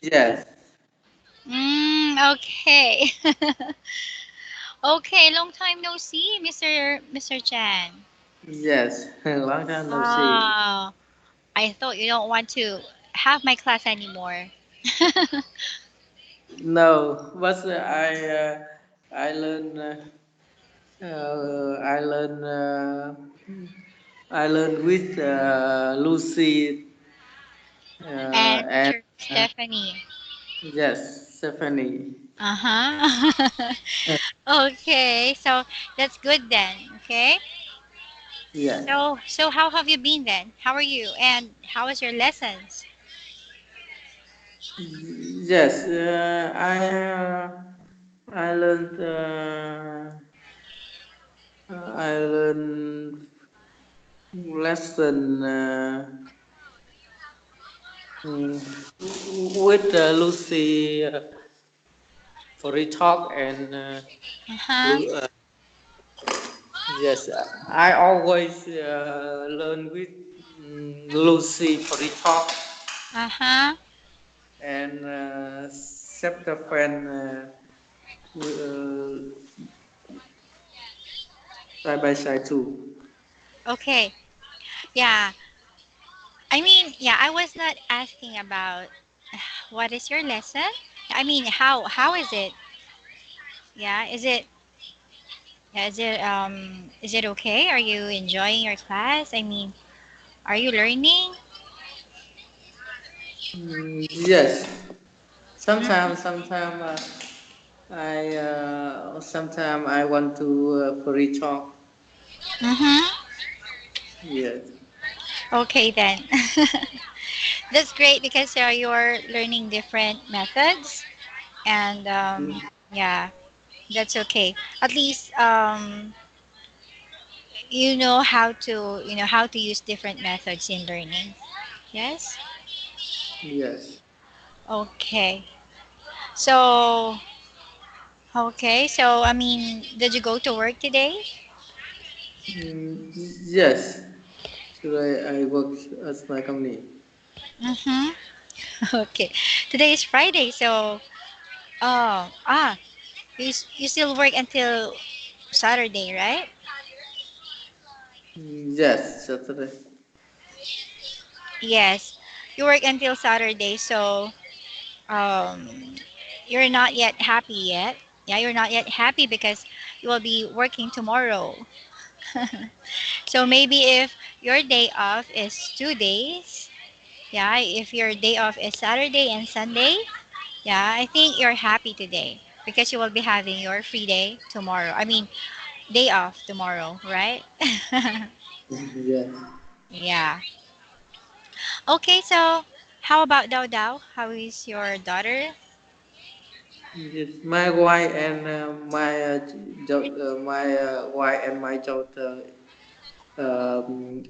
Yes, Okay. Okay, long time no see, Mr. Chan. yes. Long time no see. Ah, I thought you don't want to have my class anymore. No, but I learn I learn I learn with Lucy And and Teacher Stephanie. yes, Stephanie. Uh-huh. Okay, so that's good then. Okay. Yes, So how have you been then? How are you? And how was your lessons? yes. I learned I learned lesson mm, with Lucy for a talk and Uh-huh. Lu- uh, yes, I always learn with Lucy for a talk Uh-huh. and Stefan side by side too. Okay. Yeah. I mean, yeah, I was not asking about what is your lesson? I mean, how is it? Yeah, is it okay? Are you enjoying your class? I mean, are you learning? Yes, Mm-hmm. sometimes I want to free talk. Mm-hmm. Yes, Okay then. That's great because you're learning different methods and yeah, that's okay. At least you know how to use different methods in learning. Yes? yes, Okay. So, okay. So, I mean, did you go to work today? yes. Today I work at my company. Mm-hmm. Okay. Today is Friday, so you still work until Saturday, right? Yes, Saturday. Yes. You work until Saturday, so um you're not yet happy yet. Yeah, you're not yet happy because you will be working tomorrow. So maybe if your day off is 2 days, yeah, if your day off is Saturday and Sunday, yeah, I think you're happy today because you will be having your free day tomorrow. I mean, day off tomorrow, right? Yes. Yeah. Okay, so how about Dao Dao? How is your daughter? Yes. My wife and my wife and my daughter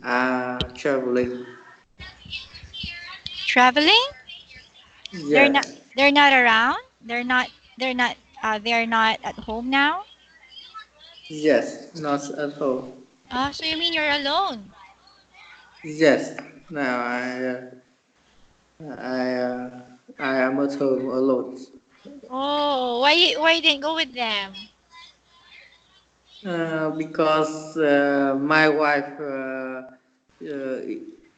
are traveling. Traveling? They're not Yes. they're not around? They're not at home now? Yes. Not at all. So you mean you're alone? Yes. Now I I am at home alone. Oh, why you didn't go with them? Because my wife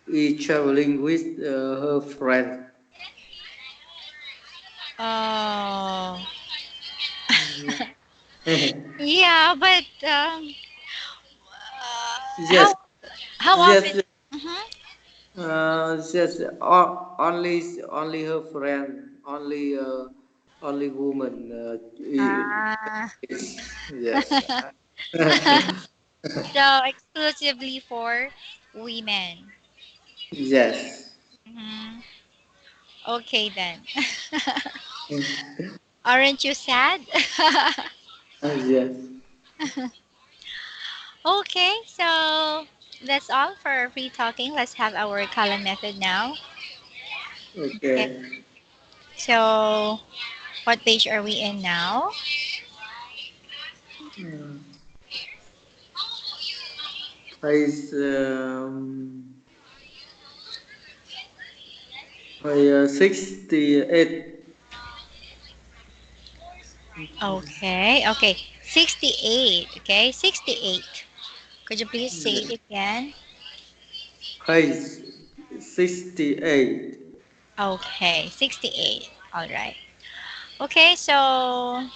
is traveling with her friend. Oh. Yes, Yeah, but yes, how often? yes. Mhm. Yes. Only her friend, only woman. Ah. Yes. So exclusively for women. Yes. Hmm. Okay then. Aren't you sad? Yes. Okay, so that's all for free talking. Let's have our column method now. Okay. Okay. So what page are we in now? Mm. Place 68. Okay, okay. 68. Okay, 68. Could you please say Yes. it again? Hey, 68. Okay, 68. All right. Okay, so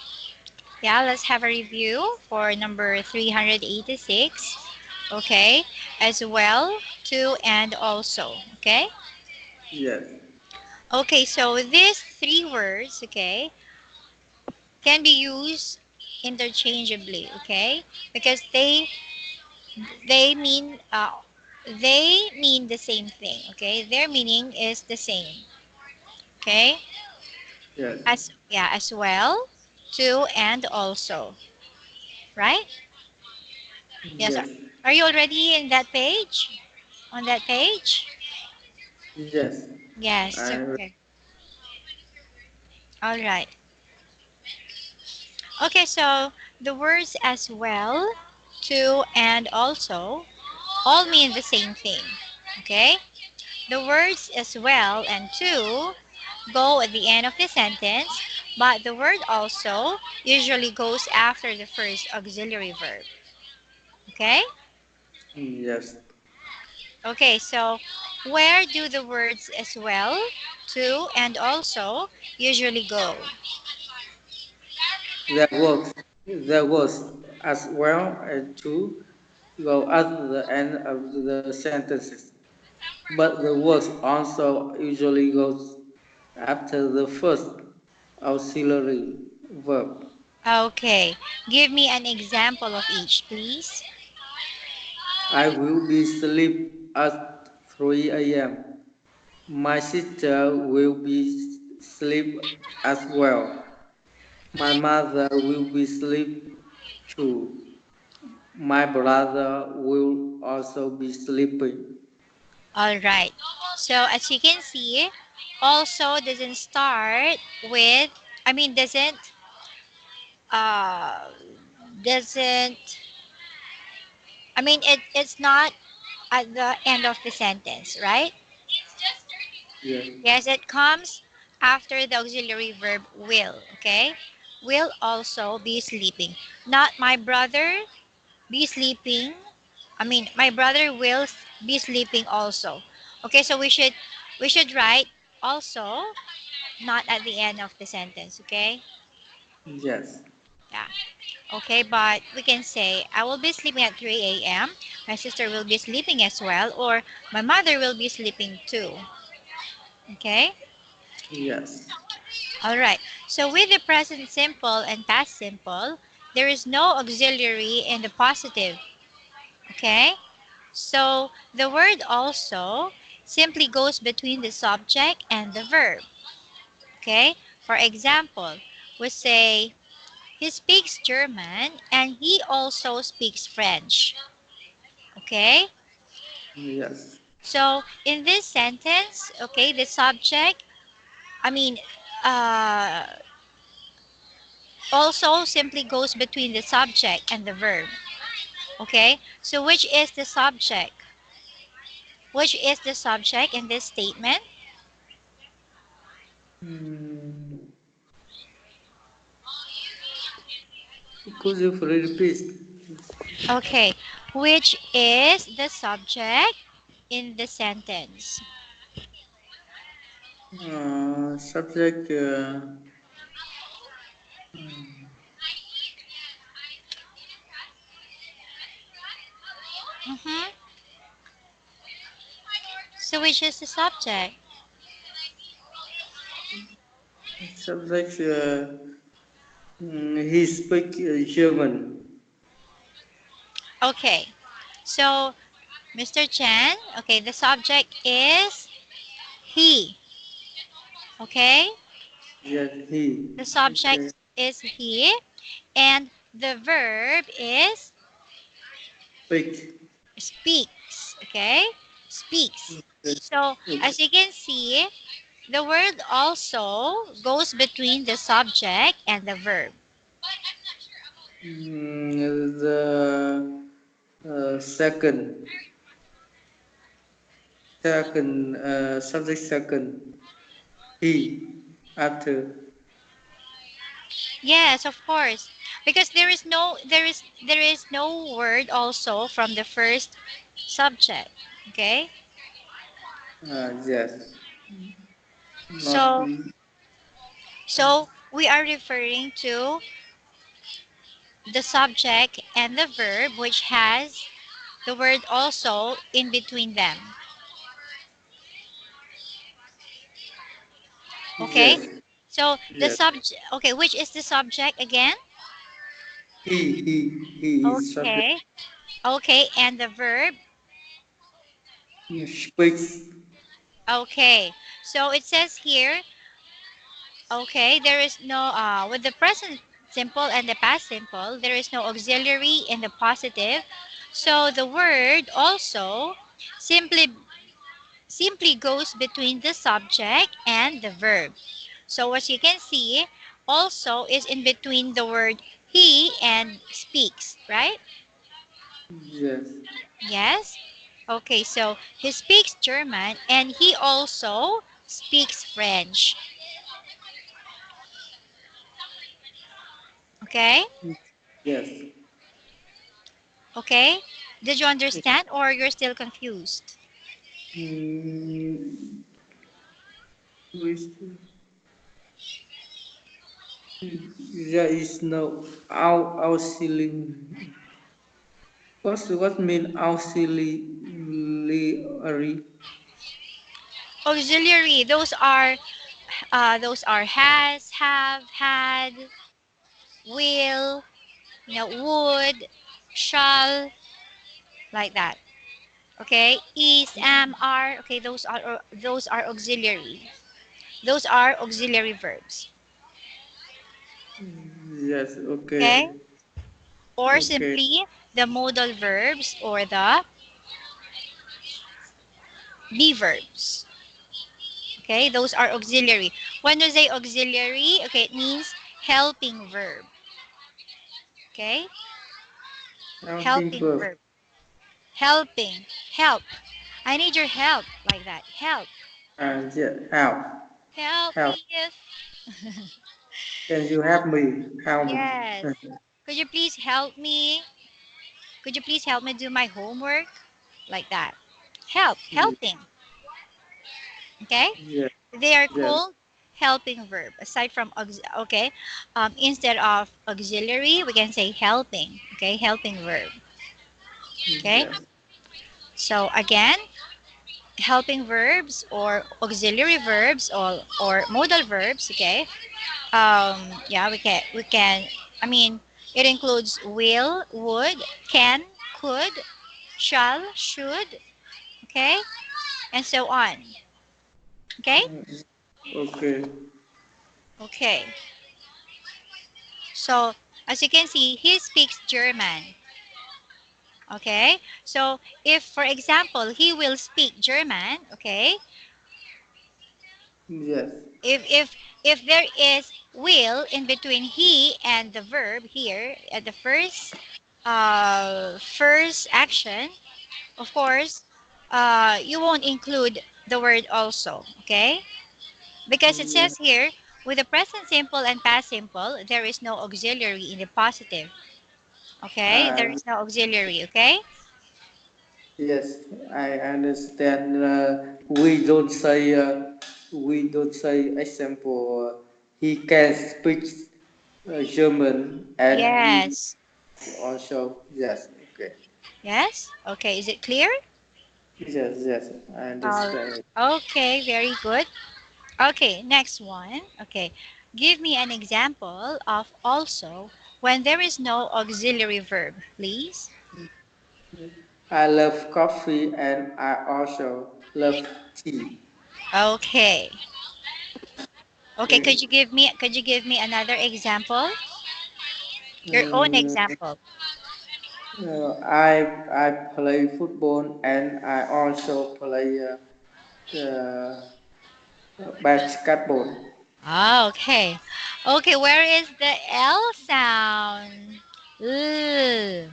yeah, let's have a review for number 386. Okay, as well, to, and also. Okay. Yes. Okay, so these three words, okay, can be used interchangeably, okay, because they mean they mean the same thing, okay. Their meaning is the same, okay. Yes. As yeah, as well, to, and also, right? Yes. Yes. Are you already in that page? On that page? Yes. Yes. I Okay. All right. Okay, so the words as well, to, and also all mean the same thing. Okay? The words as well and to go at the end of the sentence, but the word also usually goes after the first auxiliary verb. Okay? yes. Okay, so where do the words as well, to, and also usually go? That works. That was as well as to go at the end of the sentences. But the words also usually goes after the first auxiliary verb. Okay, give me an example of each, please. I will be asleep at 3 a.m. My sister will be asleep as well. My mother will be asleep too. My brother will also be sleeping. All right. So as you can see, also doesn't start with, I mean, uh, doesn't, I mean, it's not at the end of the sentence, right? Yes. Yes, it comes after the auxiliary verb will, okay? Will also be sleeping. Not my brother be sleeping. I mean, my brother will be sleeping also. Okay, so we should write also, not at the end of the sentence, okay? Yes. Yeah. Okay, but we can say I will be sleeping at 3 a.m. My sister will be sleeping as well, or my mother will be sleeping too. Okay? Yes. All right. So with the present simple and past simple, there is no auxiliary in the positive. Okay? So the word also simply goes between the subject and the verb. Okay? For example, we say he speaks German and he also speaks French. Okay? Yes. So in this sentence, okay, the subject, I mean, uh, also simply goes between the subject and the verb. Okay? So which is the subject? Which is the subject in this statement? Mm, could you repeat? Okay. Which is the subject in the sentence? Subject. Mm-hmm. So which is the subject? Subject. He speak German. Okay. So Mr. Chen, okay, the subject is he. Okay? Yes. He. The Okay. subject is he and the verb is Speak. speaks. Okay? Speaks. Okay. So Okay. as you can see, the word also goes between the subject and the verb. The second subject second. he after. Yes, of course. Because there is no word also from the first subject. Okay? Yes, not So so we are referring to the subject and the verb which has the word also in between them. Okay? yes, So the yes. subject, okay, which is the subject again? He is subject. Okay. Okay, and the verb? Speaks. Okay. So it says here, okay, there is no with the present simple and the past simple, there is no auxiliary in the positive. So the word also simply simply goes between the subject and the verb. So as you can see, also is in between the word he and speaks, right? Yes, Yes. Okay, so he speaks German and he also speaks French. Okay? yes. Okay? Did you understand or you're still confused? Mm, which there is no auxiliary. What mean auxiliary? Auxiliary, those are has, have, had, will, would, shall, like that. Okay? Is, am, are, okay, those are auxiliary. Those are auxiliary verbs. Yes, Okay? okay, Or okay. simply the modal verbs or the be verbs. Okay, those are auxiliary. When you say auxiliary, okay, it means helping verb. Okay, Helping helping verb. verb. Helping, help. I need your help, like that. Help. Yeah, help, Help help. me if. Can you help me? Help me. Yes. Could you please help me? Could you please help me do my homework? Like that. Help, helping. Okay? Yes, They are yes, called helping verb. Aside from okay, instead of auxiliary, we can say helping. Okay, helping verb. Okay. yes. So again, helping verbs or auxiliary verbs or modal verbs. Okay. Yeah, we can. I mean, it includes will, would, can, could, shall, should. Okay, and so on. Okay. Okay. Okay. So as you can see, he speaks German. Okay, so if for example he will speak German, okay, Yes, if there is will in between he and the verb here at the first action, of course, you won't include the word also, okay, because it yes. says here with the present simple and past simple there is no auxiliary in the positive. Okay, there Uh, is no auxiliary. Okay. yes, I understand. We don't say example. He can speak German and he Yes. also, yes, okay. Yes. Okay, is it clear? Yes, yes, I Uh, understand. okay, very good. Okay, next one. Okay, give me an example of also when there is no auxiliary verb, please. I love coffee and I also love tea. Okay. Okay, Okay. could you give me another example? Your own Mm, example. I play football and I also play basketball. Ah, okay. Okay, where is the L sound? Ooh.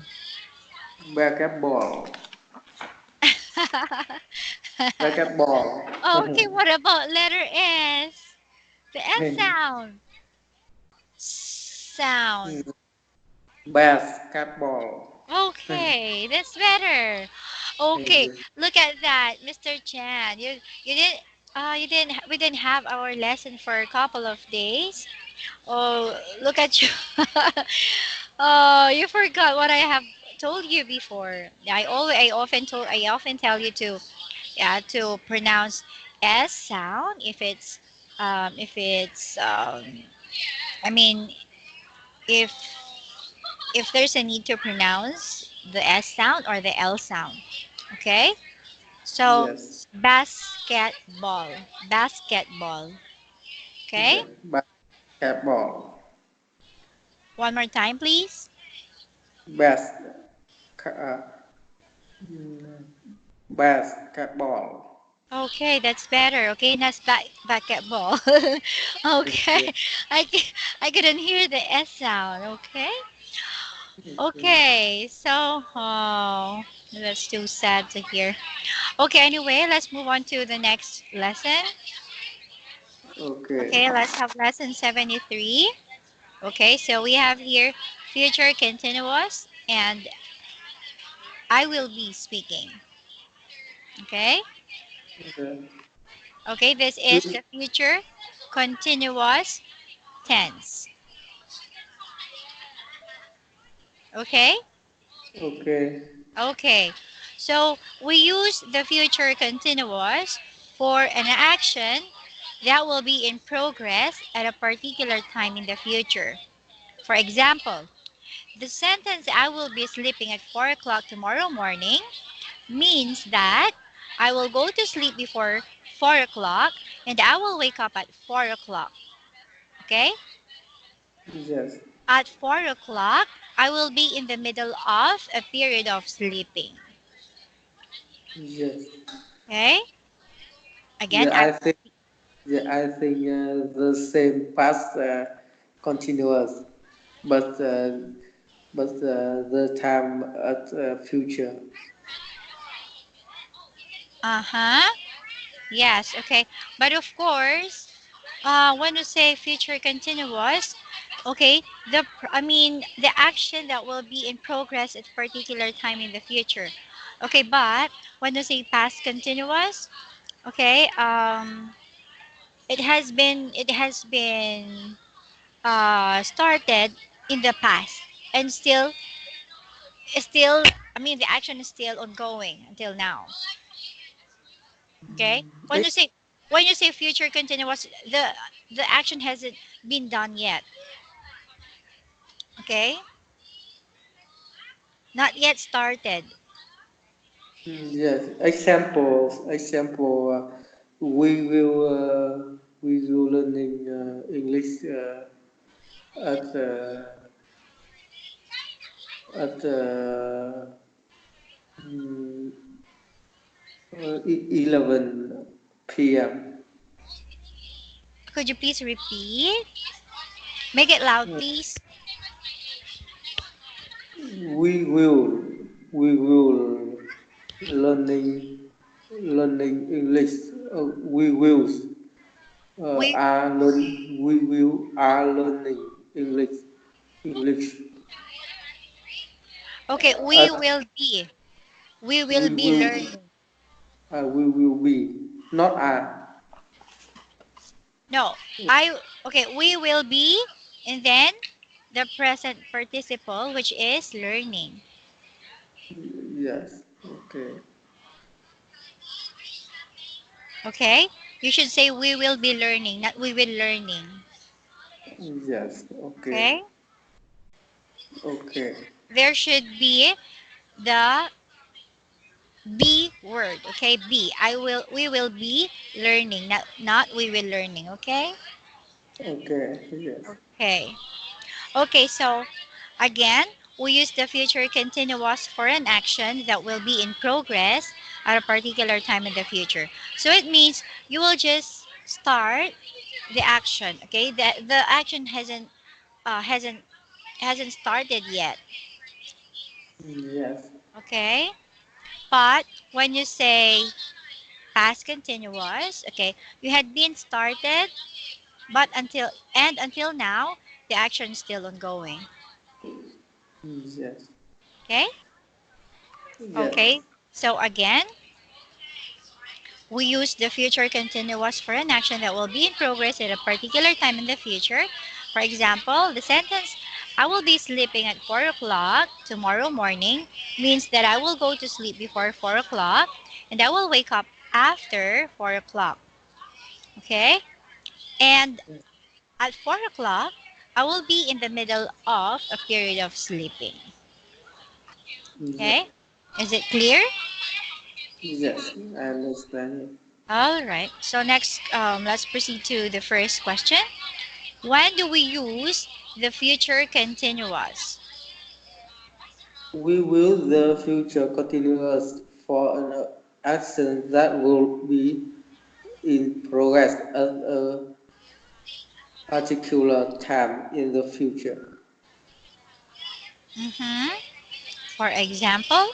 Basketball. Basketball. Okay, what about letter S? The S Hey. sound. Sound. Mm, basketball. Okay, that's better. Okay, Yes. look at that, Mr. Chan. You didn't we didn't have our lesson for a couple of days. Oh, look at you. Oh, you forgot what I have told you before. I often tell you to, yeah, to pronounce S sound if it's I mean if there's a need to pronounce the S sound or the L sound. Okay? So Yes. basketball. Basketball. Okay? Yes. Basketball. One more time, please. Bas. Uh, basketball. Okay, that's better. Okay, that's basketball. Okay. Yes. I couldn't hear the S sound. Okay. Yes. Okay. So, oh, that's too sad to hear. Okay, anyway, let's move on to the next lesson. Okay. Okay, let's have lesson 73. Okay, so we have here future continuous and I will be speaking. Okay? Okay. Okay, this is the future continuous tense. Okay? Okay. Okay. So we use the future continuous for an action that will be in progress at a particular time in the future. For example, the sentence I will be sleeping at 4 o'clock tomorrow morning means that I will go to sleep before 4 o'clock and I will wake up at 4 o'clock. Okay? Yes. At 4 o'clock, I will be in the middle of a period of sleeping. Yes. Okay? Again, Yeah, I think. Yeah, I think the same past continuous, but the time at future. uh-huh. Yes, okay. But of course, when you say future continuous, okay, the action that will be in progress at particular time in the future. Okay, but when you say past continuous, okay, it has been started in the past and still the action is still ongoing until now. Okay, Eh, when you say future continuous, the action hasn't been done yet. Okay, not yet started. yes, example. We will learning English at at 11 p.m. Could you please repeat? Make it loud, Uh, please. we will learning English. We will We are learning English okay. as We will we be will learning. we will be not are. No, I okay. We will be, and then the present participle, which is learning. Yes. Okay. Okay, you should say we will be learning, not we will learning. Yes. Okay. Okay, Okay. there should be the be word. Okay, be. We will be learning, not we will learning. Okay. Okay. Yes. Okay. Okay. So again, we use the future continuous for an action that will be in progress at a particular time in the future. So it means you will just start the action. Okay. The action hasn't uh, hasn't hasn't started yet. Yes. Okay. But when you say past continuous, okay, you had been started But until now, the action is still ongoing. Yes. Okay? Yes. Okay. So again, we use the future continuous for an action that will be in progress at a particular time in the future. For example, the sentence, I will be sleeping at 4 o'clock tomorrow morning means that I will go to sleep before 4 o'clock and I will wake up after 4 o'clock. Okay? And at 4 o'clock, I will be in the middle of a period of sleeping. Yes. Okay? Is it clear? Yes. I understand. All right. So next, let's proceed to the first question. When do we use the future continuous? We will the future continuous for an action that will be in progress at a particular time in the future. Mm-hmm. For example,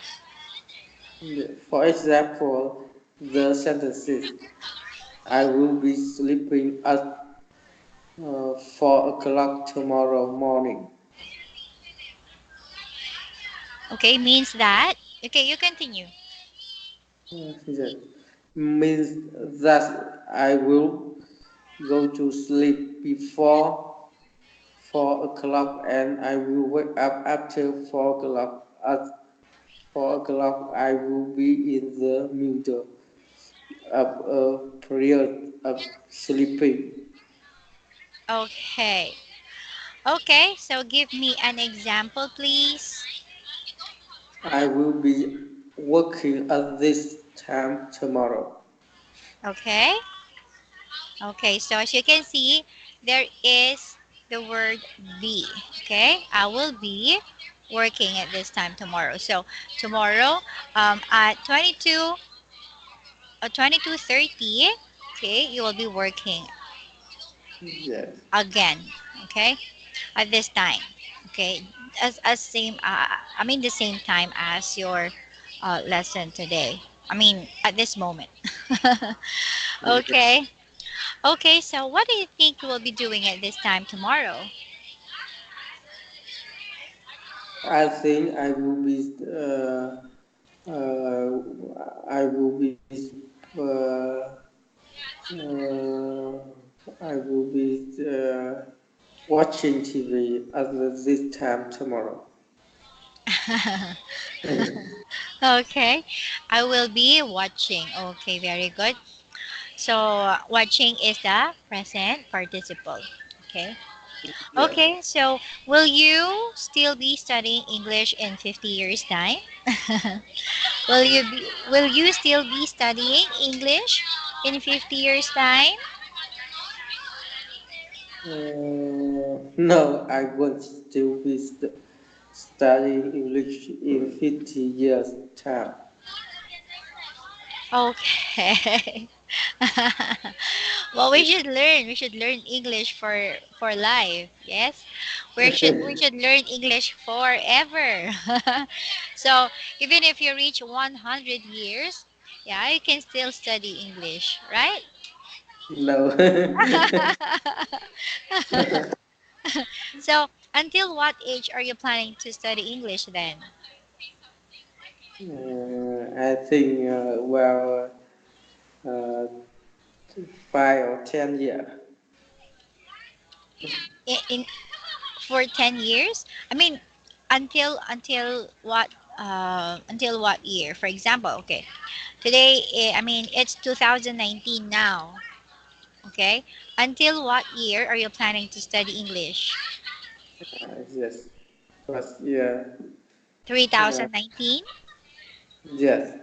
For example, the sentences I will be sleeping at 4 o'clock tomorrow morning. okay, means that. Okay, you continue. Yes. Means that I will go to sleep before 4 o'clock and I will wake up after 4 o'clock. At 4 o'clock, I will be in the middle of a period of sleeping. Okay. Okay, so give me an example, please. I will be working at this time tomorrow. Okay. Okay, so as you can see, there is the word be. Okay, I will be working at this time tomorrow. So tomorrow, at 22:30, okay, you will be working Yes. again. Okay, at this time. Okay, as same. I mean the same time as your lesson today. I mean at this moment. Okay. Okay. So what do you think you will be doing at this time tomorrow? I think I will be uh, uh, I will be watching TV at this time tomorrow. Okay. I will be watching. Okay. Very good. So watching is the present participle. Okay. Yes. Okay. So will you still be studying English in 50 years time? Will you still be studying English in 50 years time? No, I won't still be studying English in 50 years time. Okay. Well, we should learn. We should learn English for life. Yes. We should learn English forever. So, even if you reach 100 years, yeah, you can still study English, right? No. So, until what age are you planning to study English then? I think, uh, 5 or 10 years. In for 10 years? I mean, until what year? For example, okay. Today, I mean, it's 2019 now. Okay. Until what year are you planning to study English? Yes. First year. Uh, 2019? yes.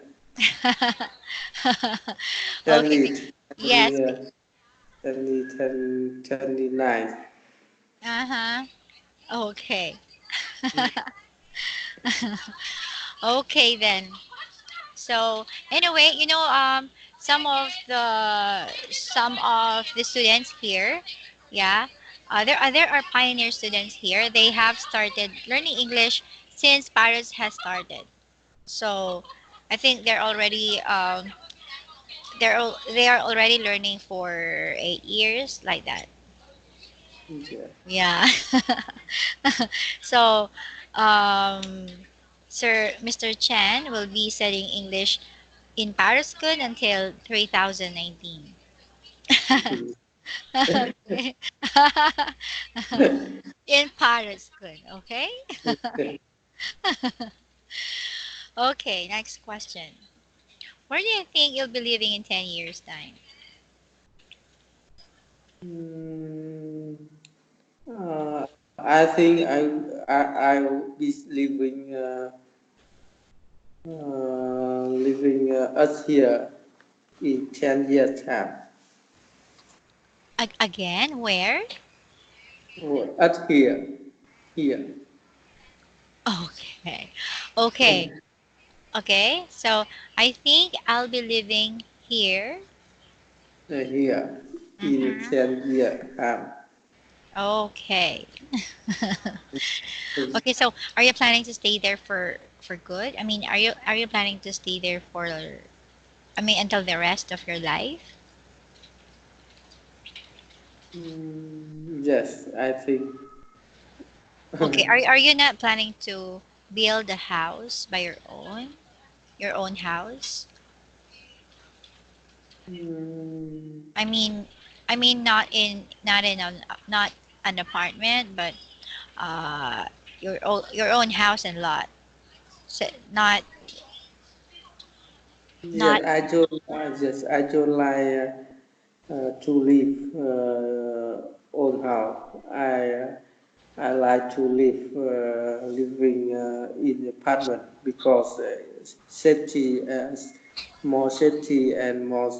Okay. 20, Yes. 29. Uh-huh. Okay. Okay then. So anyway, some of the students here, yeah, there are pioneer students here. They have started learning English since Paris has started. So I think they are already learning for 8 years like that. Yeah. Yeah. So, um, Sir Mr. Chen will be studying English in Paris Good until 3019. Okay. In Paris Good, okay? Okay, next question. Where do you think you'll be living in 10 years' time? Mm, I think I will be living us here in 10 years time. Again, where? Oh, us here. Okay. Okay. Okay. So I think I'll be living here. Here in Mm-hmm. 10 years time. Okay. Yes. Okay, so are you planning to stay there for good? I mean, are you planning to stay there for until the rest of your life? Yes, I think. Okay, are you not planning to build a house by your own house? Mm, I mean, not an apartment, but uh your own house and lot. So not yes, I don't like to live own house. I like to living in apartment because safety, more safety and more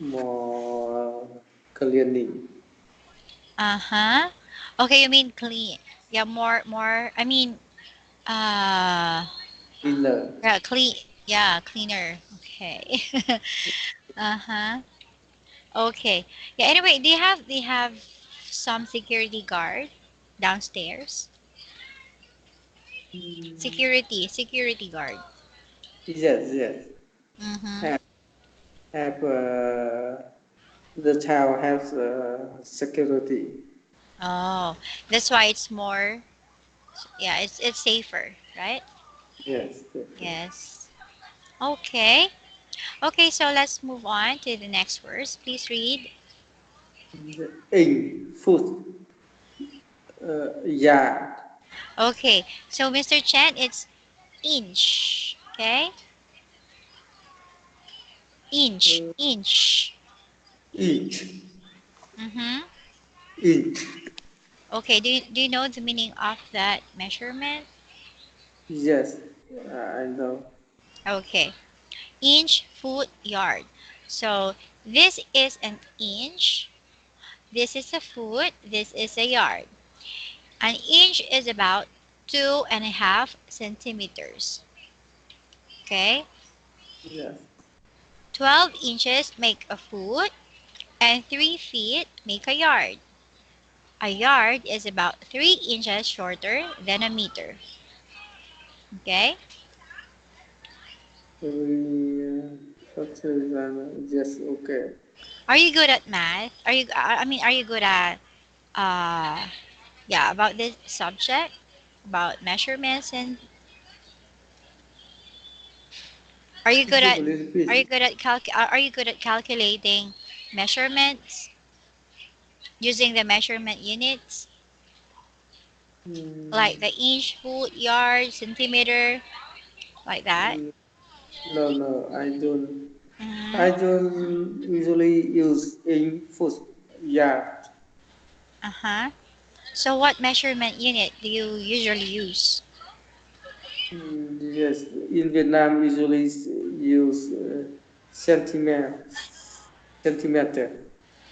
more cleaning. uh-huh. Okay, you mean clean. Yeah, more uh Cleaner. yeah, clean. Yeah, cleaner. Okay. Uh-huh. Okay. Yeah, anyway, they have some security guard downstairs. Security guard. Yes, yes. Mm-hmm. Have, have the town has security. Oh, that's why it's more. Yeah, it's safer, right? Yes. Yes. Okay. Okay, so let's move on to the next verse. Please read. In food, yard, Okay, so Mr. Chen, it's inch. Okay, uh, inch. inch, Mm-hmm. inch. Okay, do you know the meaning of that measurement? Yes, I know. Okay, inch, foot, yard. So this is an inch. This is a foot. This is a yard. An inch is about 2.5 centimeters. Okay, Yes, 12 inches make a foot, and 3 feet make a yard. A yard is about 3 inches shorter than a meter. Okay? okay, then, yes, okay. Are you good at math? Are you good at yeah, about this subject, about measurements, and are you good Could you at please are you repeat? good at are you good at calculating measurements using the measurement units like Mm, the inch, foot, yard, centimeter, like that? mm, no, no, I don't. I Mm-hmm. don't usually use in food yard. Uh-huh. So what measurement unit do you usually use? Yes, in Vietnam usually use centimeter,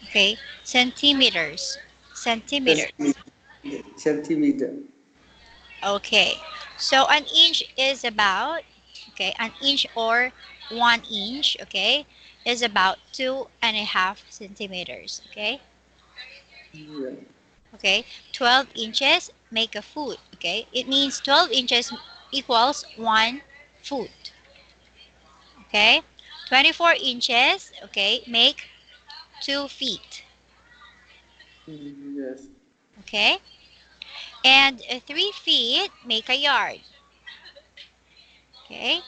Okay, centimeters. Centimeters. centimeter, centimeter. Okay, so an inch is about, okay, an inch or 1 inch, okay, is about 2.5 centimeters, okay, Yeah. okay, 12 inches make a foot, okay, it means 12 inches equals 1 foot, okay, 24 inches, okay, make 2 feet. Yes. Okay? And 3 feet make a yard. Okay?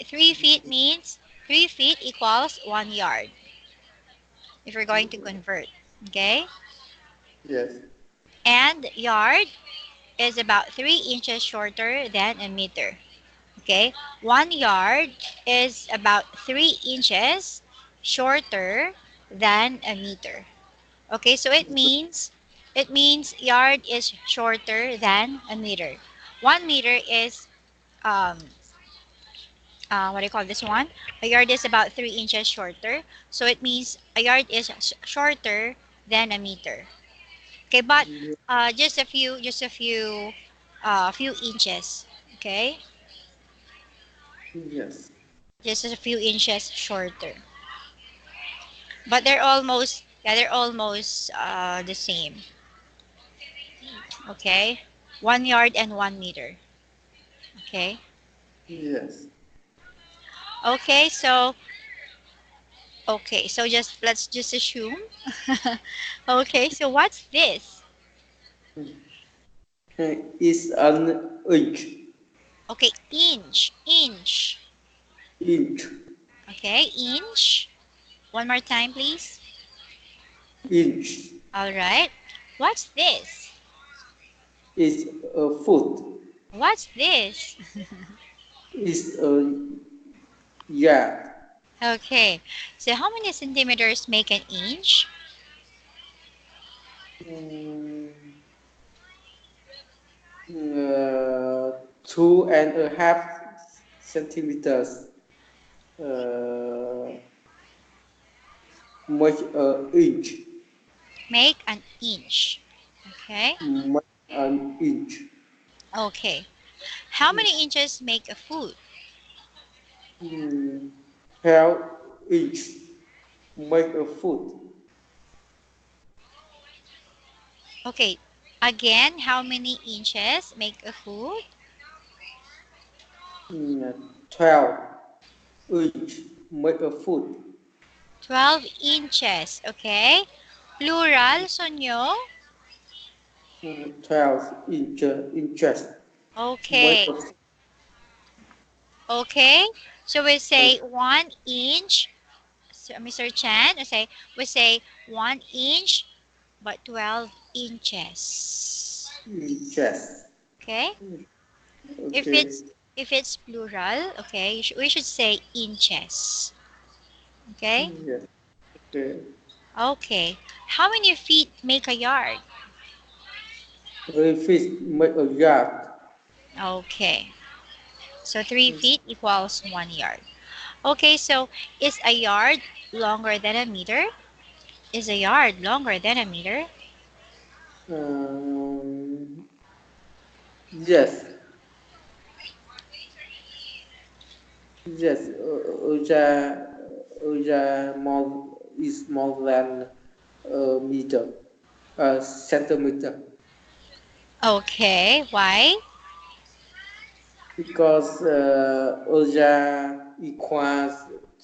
3 feet means 3 feet equals 1 yard if you're going to convert. Okay? Yes. And yard is about 3 inches shorter than a meter. Okay? 1 yard is about 3 inches shorter than a meter. Okay, so it means yard is shorter than a meter. 1 meter is um what do you call this one? A yard is about 3 inches shorter. So it means a yard is shorter than a meter. Okay, but just a few inches. Okay, Yes. just a few inches shorter. But they're almost the same. Okay, 1 yard and 1 meter. Okay. Yes. Okay, so just let's just assume. Okay, so what's this? Is an inch. Okay, inch. Inch. Okay, inch. One more time, please. Inch All right. What's this? is a foot. What's this? Is a yard. Okay, so how many centimeters make an inch? Mm, 2.5 centimeters. Uh, Much inch. Make an inch. Okay. Much an inch. Okay. How many inches make a foot? Mm, Half inch. Make a foot. Okay. Again, how many inches make a foot? 12 inch. Make a foot. 12 inches. Okay. Plural, Sonyo? 12 inches. Make Okay. a foot. Okay. So we say 1 inch. So, Mr. Chan, we say 1 inch, but 12 inches. Inches. Okay. If Okay. it's if it's plural, okay, we should say inches. Okay. Yes. Okay. Okay. How many feet make a yard? 3 feet make a yard. Okay. So 3 feet equals 1 yard. Okay, so is a yard longer than a meter? Is a yard longer than a meter? Um, yes. Yes. Uja more is more than a meter. A centimeter. Okay, why? Because Uja equals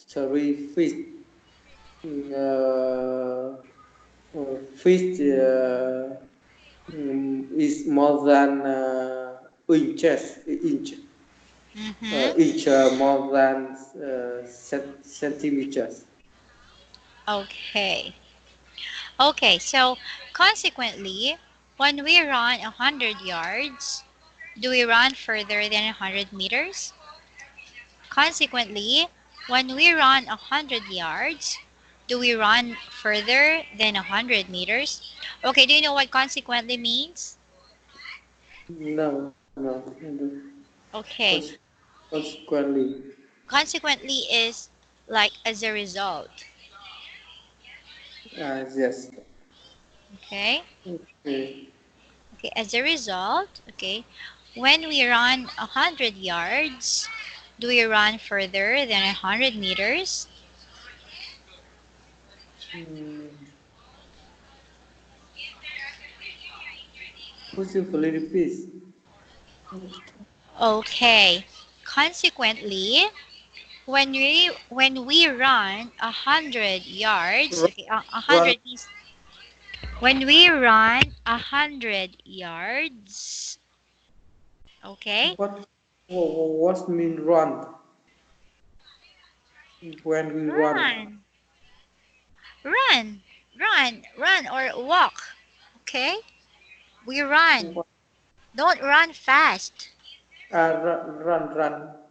3 feet. Uh, Feet is more than inch. Mm-hmm. Inch more than centimeters. Okay. Okay, so consequently, when we run 100 yards, do we run further than 100 meters? Consequently, when we run 100 yards, do we run further than 100 meters? Okay, do you know what consequently means? No, no. Okay, Consequently, consequently is like as a result. yes. Okay, Okay. okay, as a result, okay, when we run 100 yards, do we run further than 100 meters? Mm, Could you please repeat? Okay, consequently, when we run 100 yards, Run, okay, 100 run. means when we run 100 yards, okay, What mean run? When we run. run, run, run or walk, okay, we run. What? Don't run fast. Run.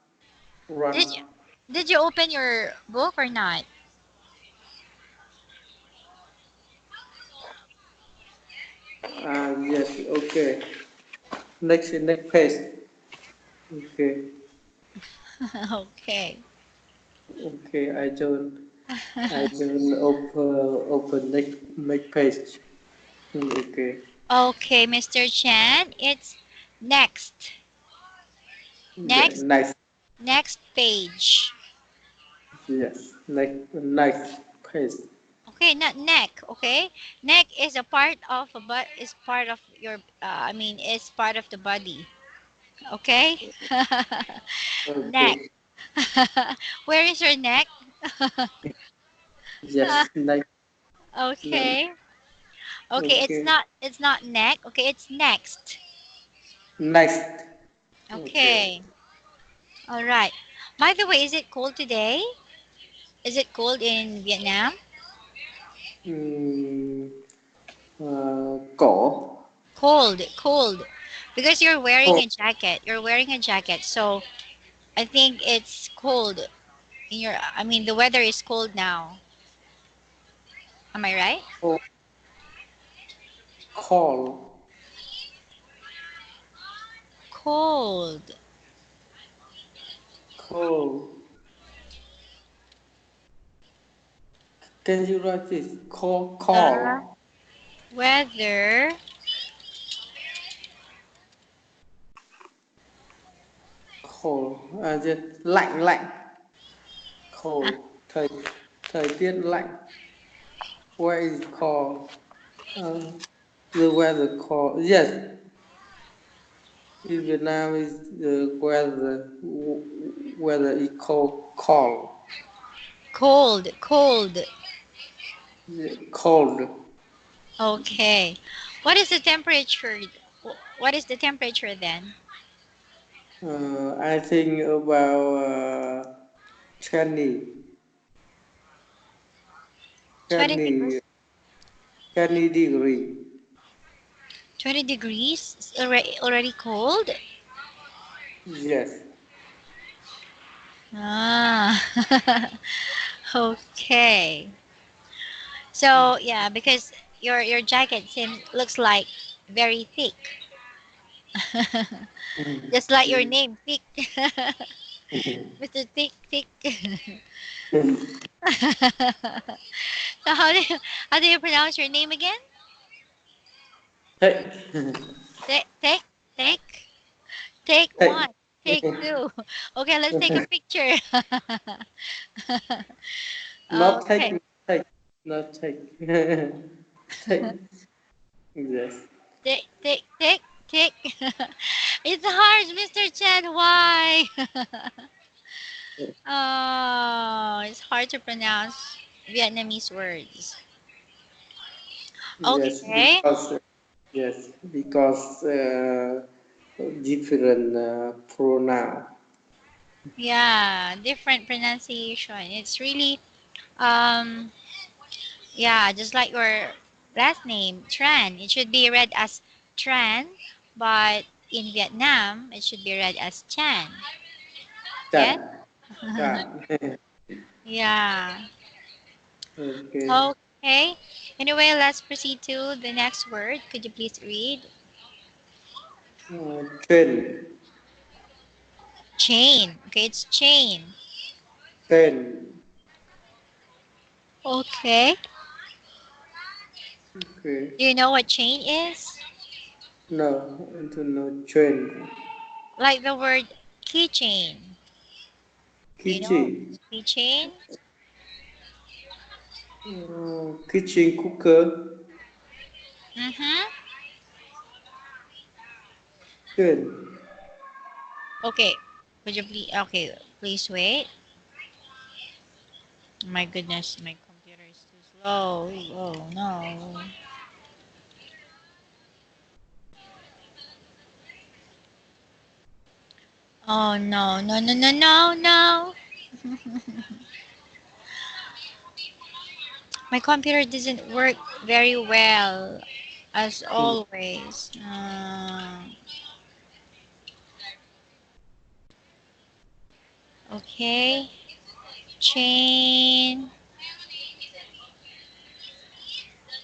Did you Run. did you open your book or not? Yes. Okay. Next page. Okay. Okay. Okay. I don't open next page. Okay. Okay, Mr. Chan, it's next. Yeah. Next, Nice. next page. Yes. Next page. Okay, not neck, okay? Neck is a part of a but is part of your I mean, is part of the body. Okay? Neck. Okay. Where is your neck? Yes. Next. Okay. Okay, it's Okay. not neck. Okay, it's next. Next. Okay. Okay. All right. By the way, is it cold today? Is it cold in Vietnam? Ừm, cổ. Cold, cold. Because you're wearing Cold. a jacket. You're wearing a jacket. So, I think it's cold in your I mean, the weather is cold now. Am I right? Cold. Cold. Cold. Cold. Can you write this? Call. The Call. weather Cold. Just lạnh. uh, Cold. Thời tiết lạnh. Where is cold? Uh, the weather cold. Yes, in Vietnam is the weather is cold. cold, cold. Yeah, cold. Okay. What is the temperature? What is the temperature then? I think about 20, 20 degrees. 20, 20 degree. 20 degrees is already cold? Yes. Ah. Okay. So, yeah, because your jacket seems looks like very thick. Just like your name, Thick. Mr. Thick, Thick. So how do you pronounce your name again? Hey. Take, take, take Hey. one, take two. Okay, let's take a picture. Not take, Okay, take, not take. Take. Yes. take. It's hard, Mr. Chen. Why? Oh, it's hard to pronounce Vietnamese words. Yes, Okay. because different pronoun. Yeah, different pronunciation. It's really um yeah, just like your last name, Tran. It should be read as Tran, but in Vietnam, it should be read as Chan. Yes? Chan. Chan. Yeah. Okay. Okay. Anyway, let's proceed to the next word. Could you please read? Train. Chain. Okay, it's chain. Train. Okay. Okay. Do you know what chain is? No, I don't know train. Like the word keychain. Do you know Kitchen. keychain? Kitchen cooker. Mm-hmm. Train. Okay. Could you please? Okay, please wait. My goodness, my computer is too slow. Oh no. Oh no, no, no, no, no, no. My computer doesn't work very well, as Mm. always. Okay. Chain.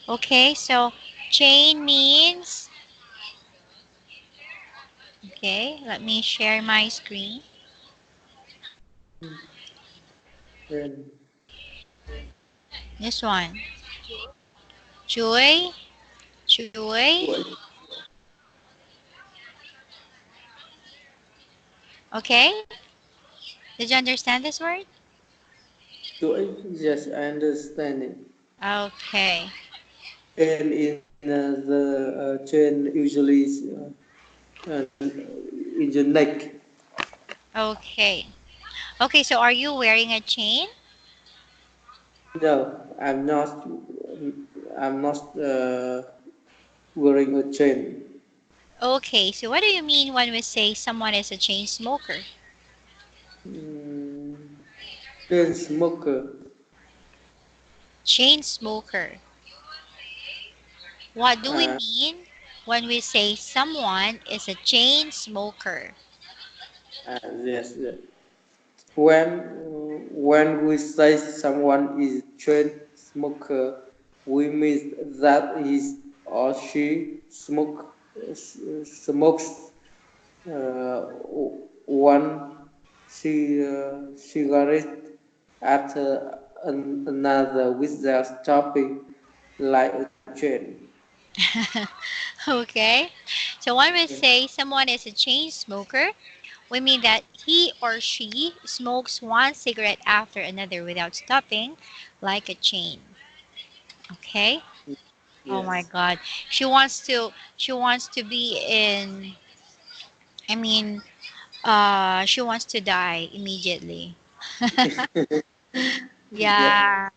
Okay, so chain means. Okay, let me share my screen. Then This one. Chuối. Chuối. chuỗi Okay? Did you understand this word? chuỗi, yes, I understand it. Okay. And in the chain usually is in the neck. Okay. Okay, so are you wearing a chain? No, I'm not. I'm not wearing a chain. Okay, so what do you mean when we say someone is a chain smoker? Mm, chain smoker. Chain smoker. What do we Uh, mean when we say someone is a chain smoker? yes, yes. When we say someone is chain smoker, we mean that he or she smokes uh, one cigarette after another without stopping, like a chain. Okay, so when we say someone is a chain smoker, we mean that he or she smokes one cigarette after another without stopping, like a chain. Okay. Oh my Yes. God, she wants to be in. I mean, she wants to die immediately. Yeah. Yeah,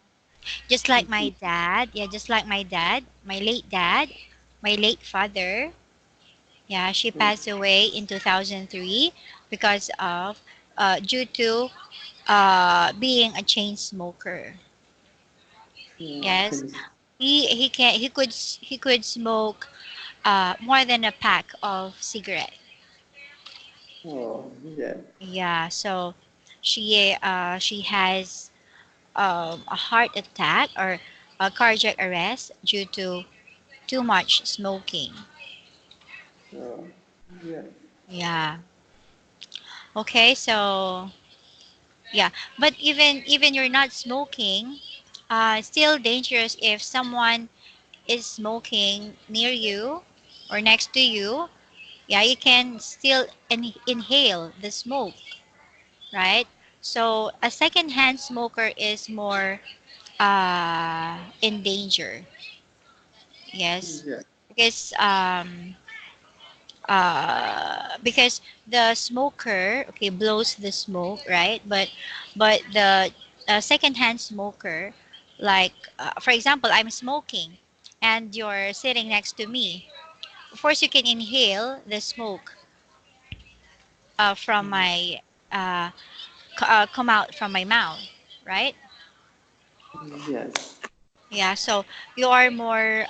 just like my dad. Yeah, just like my dad, my late dad, my late father. Yeah, she passed away in 2003 because of due to being a chain smoker. Yes, he could smoke more than a pack of cigarette. Oh, yeah. Yeah, so she has a heart attack or a cardiac arrest due to too much smoking. Oh, yeah. Yeah. Okay, so yeah, but even you're not smoking, still dangerous if someone is smoking near you or next to you. Yeah, you can still inhale the smoke, right? So a secondhand smoker is more in danger. Yes, Yeah. because because the smoker okay blows the smoke, right? But the secondhand smoker, like for example, I'm smoking and you're sitting next to me. Of course, you can inhale the smoke from my uh, come out from my mouth, right? Yes. Yeah, so you are more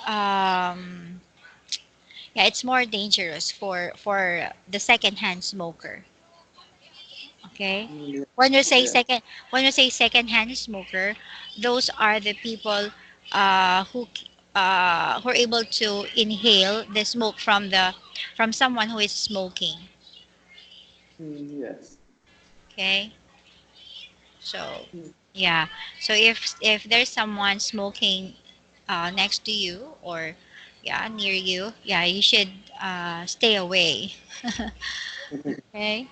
yeah, it's more dangerous for the secondhand smoker. Okay, Yeah. when you say Yeah. secondhand smoker, those are the people who are able to inhale the smoke from someone who is smoking. Yes. Okay, so yeah, so if there's someone smoking next to you or yeah near you, yeah, you should stay away. Okay,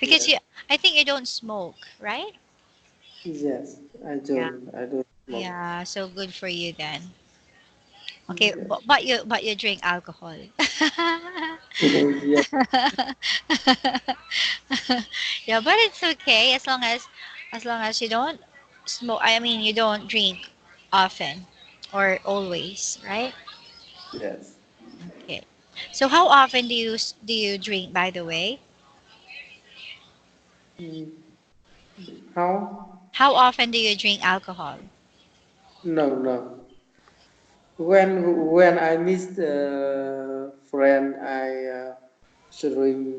because Yes. I think you don't smoke, right? Yes. I Yeah. don't. I don't smoke. Yeah, so good for you then. Okay, Yes. but you drink alcohol. Yeah. Yeah, but it's okay as long as you don't. smoke. I mean, you don't drink often or always, right? Yes. Okay. So how often do you drink, by the way? Mm, how? How often do you drink alcohol? No, no. When I miss a friend, I drink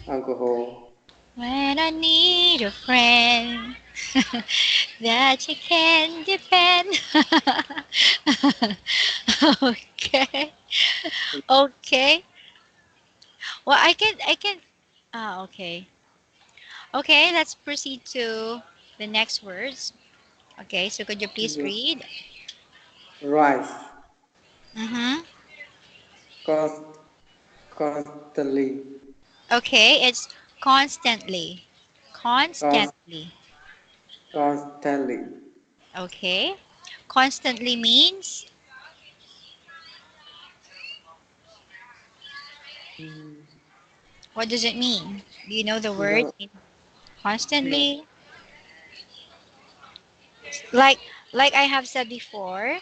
alcohol. When I need a friend that you can depend. Okay. Okay. Well, I can okay. Okay, let's proceed to the next words. Okay, so could you please Yeah. read? Rice, Mm-hmm. cost, constantly, Okay, it's constantly. cost, Constantly. constantly. Okay. Constantly means, Mm, what does it mean? Do you know the word no, no. constantly? Like like I have said before,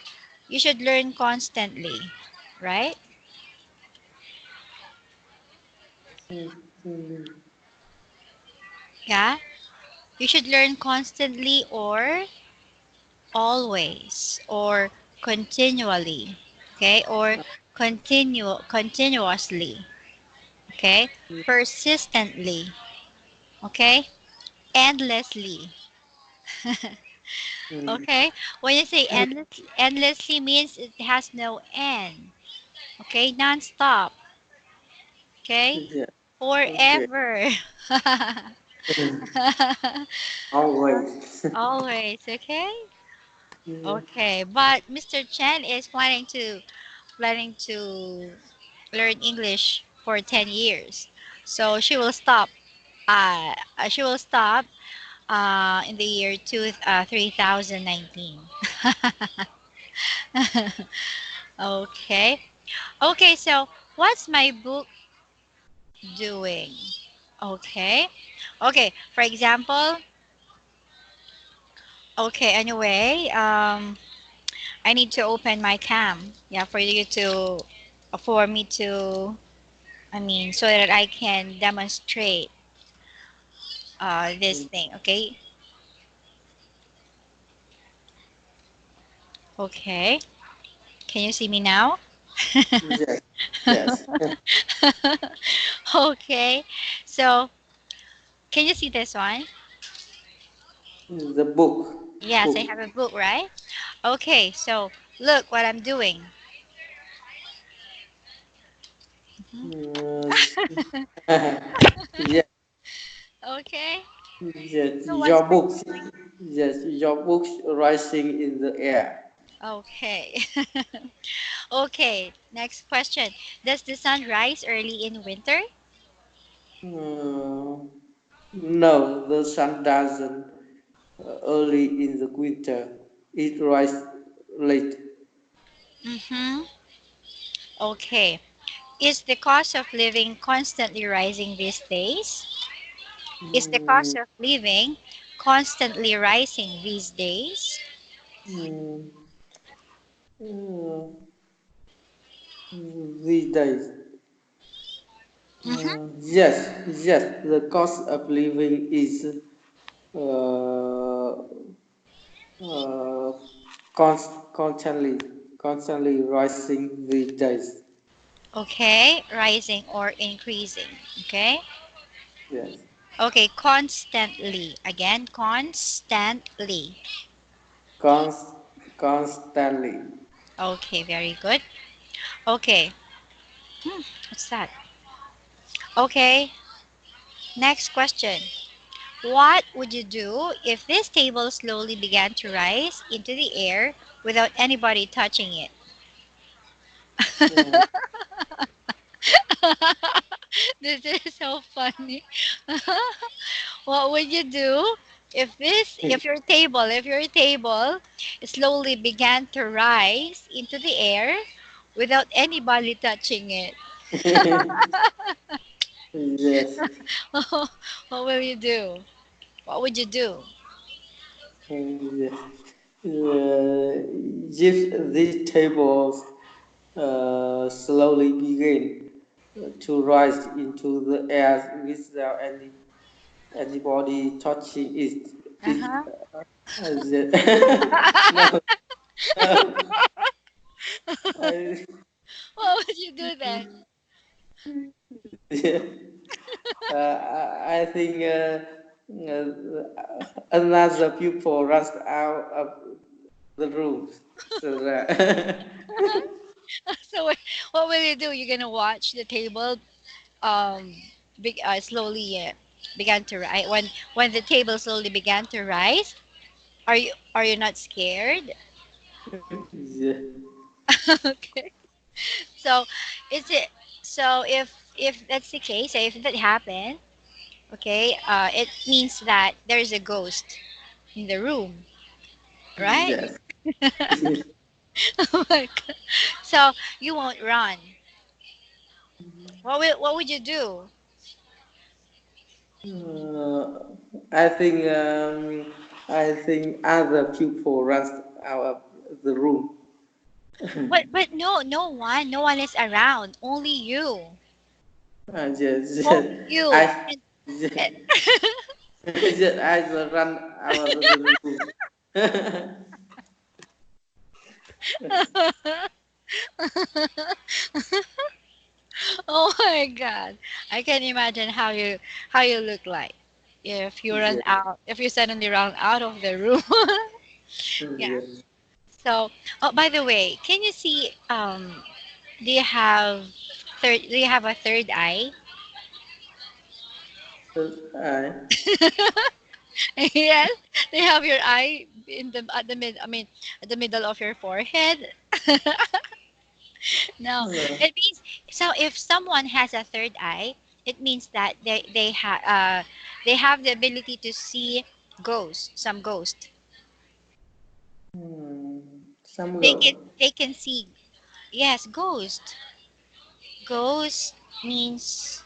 you should learn constantly, right? Constantly. Yeah? You should learn constantly or always or continually, okay? Or continuously, okay? Persistently, okay? Endlessly. Mm, Okay? When you say and endlessly means it has no end. Okay? Non-stop. Okay? yeah, okay. Forever. Always. Always, okay? Mm, Okay. But Mr. Chen is planning to learn English for 10 years. So she will stop in the year 3019. Okay. Okay, so what's my book doing? Okay. Okay, for example, okay, anyway, I need to open my cam. Yeah, for me to, I mean, so that I can demonstrate this mm, thing, okay? Okay. Can you see me now? yes, yes. Okay. So, can you see this one? The book, Yes, I book. have a book, right? Okay, so look what I'm doing. Mm, yes, Okay. yes. So what's Your my books. Yes, your books rising in the air. Okay. Okay, next question. Does the sun rise early in winter? Mm, no, the sun doesn't early in the winter. It rises late. Mm-hmm. Okay. Is the cost of living constantly rising these days? Is the Mm, cost of living constantly rising these days? mm, these days. Mm-hmm. Yes, yes. The cost of living is uh, uh, constantly, constantly rising these days. Okay, rising or increasing. Okay. Yes, Okay, constantly. Again, constantly. Const, constantly. Okay, very good. Okay. What's that? Okay, next question. What would you do if this table slowly began to rise into the air without anybody touching it? Uh, This is so funny. What would you do if your table slowly began to rise into the air without anybody touching it? yes. What will you do? What would you do? Yes. If these tables slowly begin to rise into the air without anybody touching it Uh-huh. no, no, I, What would you do then? yeah. I think another pupil runs out of the room. So that So what will you do? You're gonna watch the table um slowly began to rise. When the table slowly began to rise, are you not scared? yeah. Okay. So is it so if that's the case, if that happened, okay, it means that there's a ghost in the room, right? Yes. Oh my God. So you won't run. What would you do? Uh, I think I think other pupil runs out of the room. But no one is around. Only you. Yes, Only yes. you. I yes, yes, I will run out of the room. Oh my God. I can imagine how you look like Yes, if you suddenly run out of the room. Yeah. yes. So, oh, by the way, can you see do you have a third eye? I Yes. They have your eye at the middle of your forehead. No. no. It means so if someone has a third eye, it means that they have the ability to see some ghost. Some They can go. they can see, yes, ghost. Ghost means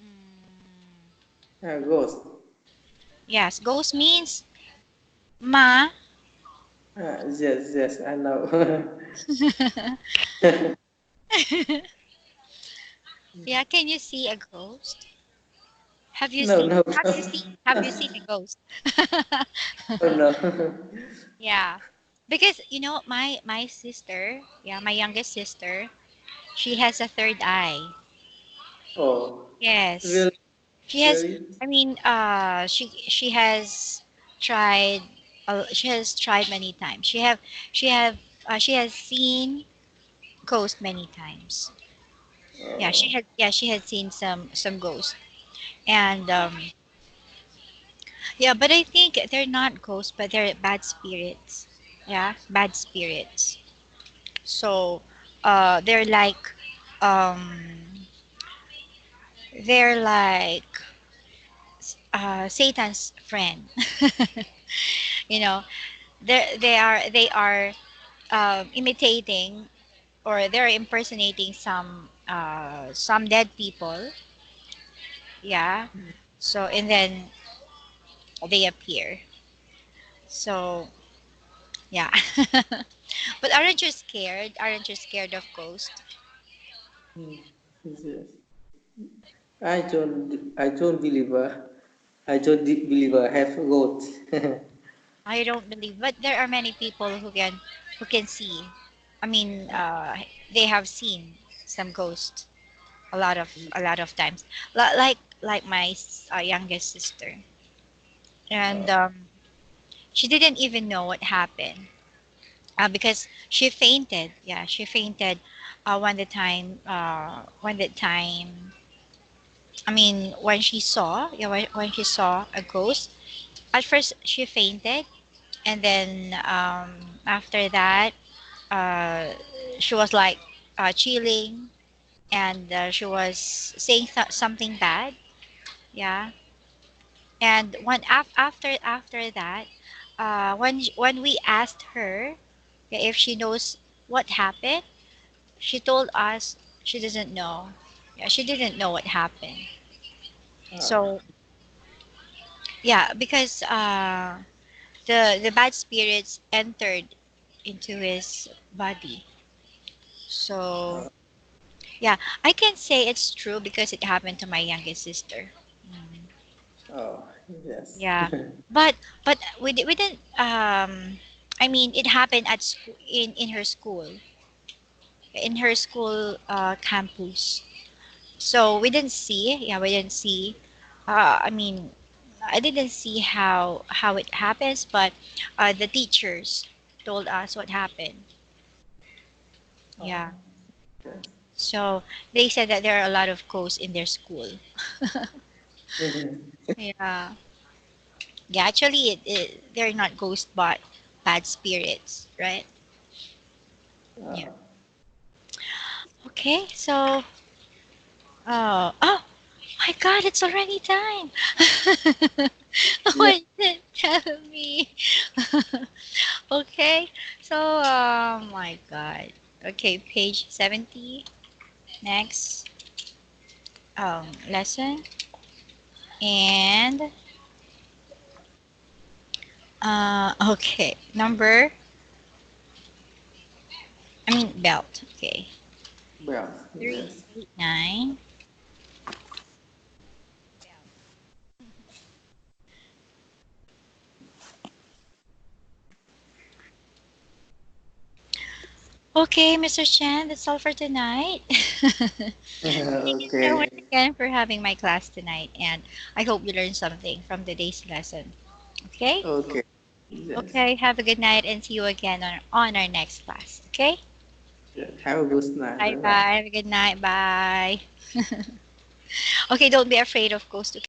mm, Ghost. yes, ghost means ma. Yes, yes, I know. Yeah, can you see a ghost? Have you No, seen no, have you no, seen have you seen a ghost? no. Yeah. Because my sister, yeah, my youngest sister, she has a third eye. Oh, Yes. really, She has really? I mean she has tried many times. She has seen ghost many times. Yeah, Oh, she had seen some ghosts. And yeah, but I think they're not ghosts, but they're bad spirits. Yeah, bad spirits. So they're um like Satan's friend. you know, they are imitating, or they're impersonating some dead people. Yeah. So and then they appear. So yeah. But aren't you scared of ghosts? mm, yes. I don't believe. I don't believe I have got. I don't believe, but there are many people who can see. I mean, they have seen some ghosts a lot of times. Like my youngest sister, and she didn't even know what happened because she fainted. Yeah, she fainted when the time. I mean, when she saw a ghost. At first, she fainted, and then after that, uh, she was like chilling, and she was saying something bad. Yeah, and after that, when we asked her, yeah, if she knows what happened, she told us she doesn't know. Yeah, she didn't know what happened. Ah, So Yeah, because the bad spirits entered into his body. So Oh, yeah, I can say it's true because it happened to my youngest sister. Mm, oh, yes. yeah, but we didn't. I mean, it happened at school in her school campus. So we didn't see. Yeah, we didn't see. I mean, I didn't see how it happens, but the teachers told us what happened. Oh, Yeah. yes. So they said that there are a lot of ghosts in their school. Yeah. Yeah, actually, they're not ghosts, but bad spirits, right? Yeah. Oh, Okay, so, oh my God, it's already time. yeah. What did tell me? Okay, so, my God. Okay, page 70, next lesson. And, okay, belt. Okay, Well, yes. 389. Okay, Mr. Chen, that's all for tonight. Thank you so much Okay. again for having my class tonight, and I hope you learned something from today's lesson. Okay? Okay. Yes. Okay, have a good night and see you again on our next class. Okay? Yeah. Have a good night. Bye Bye bye. bye. Have a good night. Bye. Okay, don't be afraid of ghosts.